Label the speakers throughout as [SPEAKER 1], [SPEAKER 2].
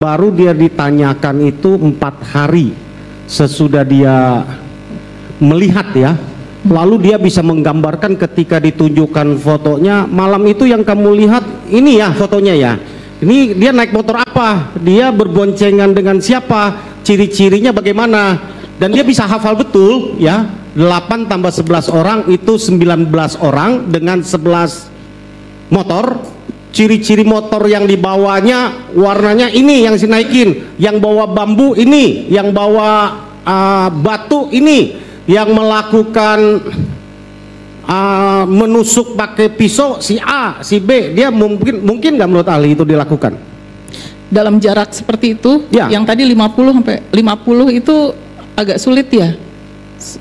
[SPEAKER 1] baru dia ditanyakan itu 4 hari sesudah dia melihat ya, lalu dia bisa menggambarkan ketika ditunjukkan fotonya, malam itu yang kamu lihat ini ya fotonya ya, ini dia naik motor apa, dia berboncengan dengan siapa, ciri-cirinya bagaimana, dan dia bisa hafal betul ya. 8 tambah 11 orang itu 19 orang dengan 11 motor. Ciri-ciri motor yang dibawanya warnanya ini yang dinaikin, yang bawa bambu ini, yang bawa batu ini, yang melakukan menusuk pakai pisau si A, si B. Dia mungkin nggak menurut ahli itu dilakukan
[SPEAKER 2] dalam jarak seperti itu ya. Yang tadi 50 sampai 50 itu agak sulit ya,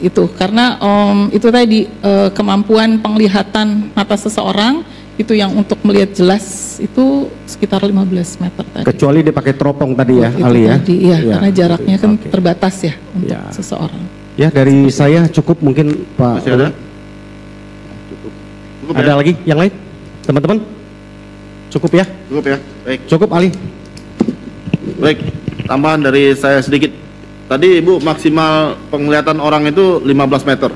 [SPEAKER 2] itu karena itu tadi kemampuan penglihatan mata seseorang itu yang untuk melihat jelas itu sekitar 15 meter tadi. Kecuali dia pakai teropong tadi ya, Ali ya? Tadi, ya, ya, karena jaraknya kan terbatas ya untuk seseorang. Ya, dari saya cukup mungkin Pak. Masih ada? Cukup ada ya? Lagi yang lain? Teman-teman? Cukup ya? Cukup ya, baik. Cukup Ali. Baik, tambahan dari saya sedikit. Tadi Ibu maksimal penglihatan orang itu 15 meter.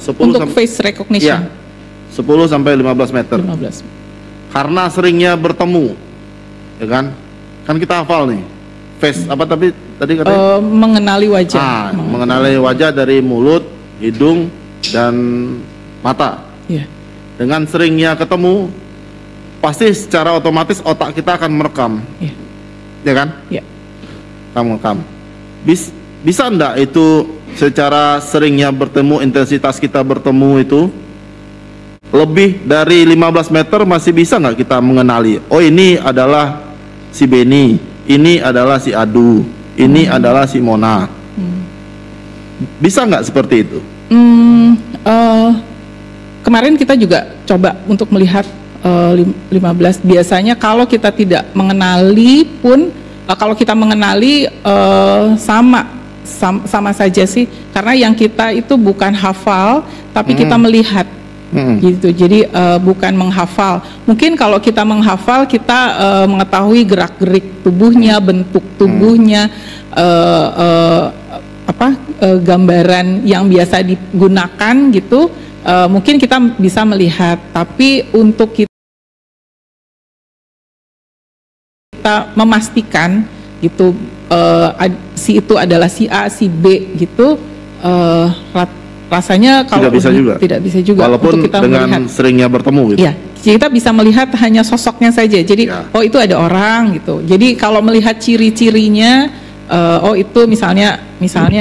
[SPEAKER 2] 10 untuk face recognition. Ya. 10 sampai 15 meter. 15. Karena seringnya bertemu, ya kan? Kan kita hafal nih. Face apa tadi katanya? Mengenali wajah. Mengenali wajah dari mulut, hidung, dan mata. Ya. Dengan seringnya ketemu, pasti secara otomatis otak kita akan merekam. Ya, ya kan? Ya. Merekam. Bisa enggak itu secara seringnya bertemu, intensitas kita bertemu itu lebih dari 15 meter masih bisa nggak kita mengenali, oh ini adalah si Beni, ini adalah si Adu, ini adalah si Mona. Bisa nggak seperti itu? Kemarin kita juga coba untuk melihat 15. Biasanya kalau kita tidak mengenali pun, kalau kita mengenali sama saja sih, karena yang kita itu bukan hafal tapi kita melihat. Gitu, jadi bukan menghafal. Mungkin kalau kita menghafal, kita mengetahui gerak-gerik tubuhnya, bentuk tubuhnya, gambaran yang biasa digunakan gitu. Mungkin kita bisa melihat, tapi untuk kita memastikan gitu, si itu adalah si A, si B gitu. Rasanya kalau tidak bisa juga walaupun kita dengan melihat, seringnya bertemu gitu. Ya, kita bisa melihat hanya sosoknya saja. Jadi ya. Oh itu ada orang gitu. Jadi kalau melihat ciri-cirinya, oh itu misalnya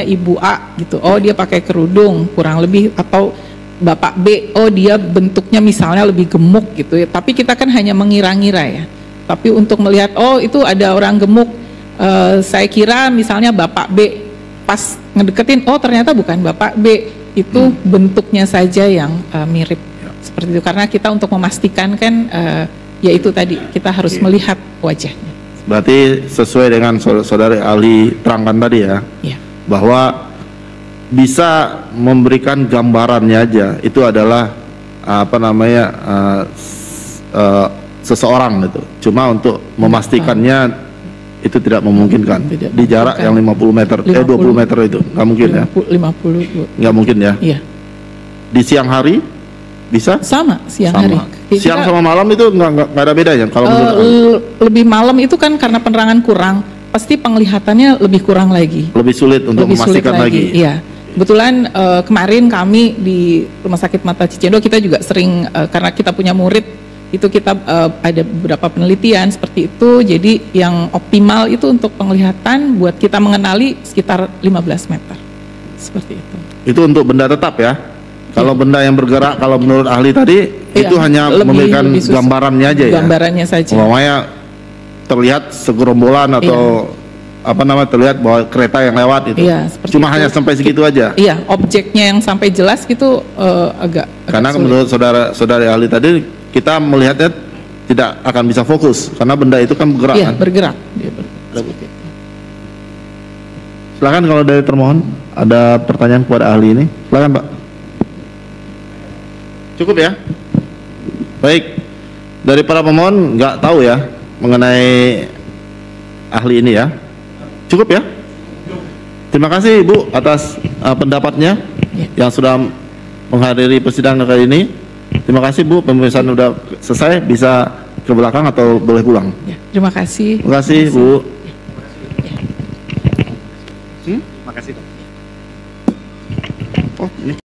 [SPEAKER 2] Ibu A gitu. Oh dia pakai kerudung kurang lebih, atau Bapak B, oh dia bentuknya misalnya lebih gemuk gitu ya. Tapi kita kan hanya mengira-ngira ya. Tapi untuk melihat oh itu ada orang gemuk, saya kira misalnya Bapak B, pas ngedeketin oh ternyata bukan Bapak B. Itu bentuknya saja yang mirip seperti itu, karena kita untuk memastikan kan ya itu tadi kita harus melihat wajahnya. Berarti sesuai dengan saudari Ali terangkan tadi ya, bahwa bisa memberikan gambarannya aja itu adalah seseorang gitu. Cuma untuk memastikannya itu tidak memungkinkan di jarak yang 50 meter, 20 meter itu nggak mungkin 50, ya 50 nggak mungkin ya. Iya. Di siang hari bisa siang hari. Siang sama malam itu nggak ada bedanya kalau lebih malam itu kan karena penerangan kurang, pasti penglihatannya lebih kurang lagi, lebih sulit untuk memastikan lagi. Iya, kebetulan kemarin kami di Rumah Sakit Mata Cicendo kita juga sering karena kita punya murid itu kita ada beberapa penelitian seperti itu. Jadi yang optimal itu untuk penglihatan buat kita mengenali sekitar 15 meter seperti itu. Itu untuk benda tetap ya. Kalau benda yang bergerak, kalau menurut ahli tadi itu hanya memberikan gambarannya aja ya. Gambarannya saja. Umpamanya terlihat segerombolan atau terlihat bahwa kereta yang lewat itu. Iya, cuma itu. Hanya sampai segitu aja. Iya, objeknya yang sampai jelas gitu agak karena sulit. Menurut saudari ahli tadi kita melihatnya tidak akan bisa fokus karena benda itu kan bergerak. Iya, kan? Bergerak. Dia bergerak. Silakan kalau dari termohon ada pertanyaan kepada ahli ini. Silakan Pak. Cukup ya. Baik. Dari para pemohon nggak tahu ya mengenai ahli ini ya. Cukup ya? Terima kasih Ibu atas pendapatnya yang sudah menghadiri persidangan kali ini. Terima kasih Bu, pemeriksaan sudah selesai, bisa ke belakang atau boleh pulang.
[SPEAKER 3] Ya, terima kasih.
[SPEAKER 2] Terima kasih Bu.
[SPEAKER 1] Makasih.
[SPEAKER 2] Oh, ini